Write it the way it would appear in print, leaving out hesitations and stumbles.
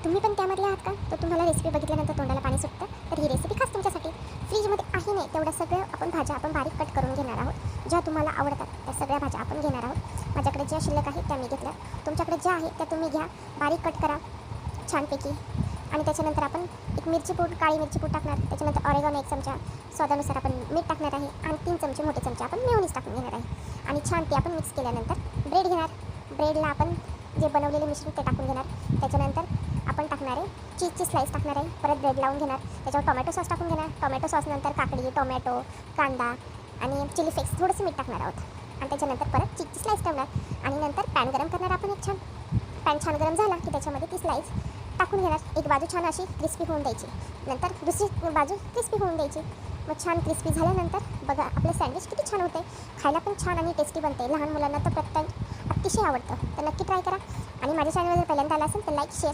तुम्ही पण त्यामधले आहात का? तर तुम्हाला रेसिपी बघितल्यानंतर तोंडाला पाणी सुटतं. तर ही रेसिपी खास तुमच्यासाठी. फ्रीजमध्ये आहे नाही तेवढ्या सगळ्या भाज्या आपण बारीक कट करून घेणार आहोत. ज्या तुम्हाला आवडतात त्या सगळ्या भाज्या आपण घेणार आहोत. माझ्याकडे ज्या शिल्लक आहेत त्या मी घेतल्या. तुमच्याकडे ज्या आहेत त्या तुम्ही घ्या, बारीक कट करा छानपैकी. आणि त्याच्यानंतर आपण एक मिरची पूड, काळी मिरची पूड टाकणार. त्याच्यानंतर ऑरेगॉनो 1 चमचा, स्वादानुसार आपण मीठ टाकणार आहे आणि 3 चमचे मोठे चमचे आपण मेयोनीज टाकून घेणार आहे. आणि छान ते आपण मिक्स केल्यानंतर ब्रेड घेणार. ब्रेडला आपण जे बनवलेले मिश्रण ते टाकून घेणार. त्याच्यानंतर आपण टाकणार आहे चीजची स्लाईस टाकणार आहे. परत ब्रेड लावून घेणार. त्याच्यावर टोमॅटो सॉस टाकून घेणार. टोमॅटो सॉसनंतर काकडी, टोमॅटो, कांदा आणि चिली फ्लेक्स थोडंसं मीठ टाकणार आहोत. आणि त्याच्यानंतर परत चीजची स्लाईस ठेवणार आणि नंतर पॅन गरम करणार आपण एक छान. पॅन छान गरम झाला की त्याच्यामध्ये ती स्लाईस टाकून घेणार. एक बाजू छान अशी क्रिस्पी होऊन द्यायची, नंतर दुसरी बाजू क्रिस्पी होऊन द्यायची. मग छान क्रिस्पी झाल्यानंतर बघा आपलं सँडविच किती छान होते. खायला पण छान आणि टेस्टी बनते. लहान मुलांना तर अतिशय आवडतं. तर नक्की ट्राय करा. आणि माझ्या चॅनलवर जर पहिल्यांदा आला असेल तर लाईक, शेअर,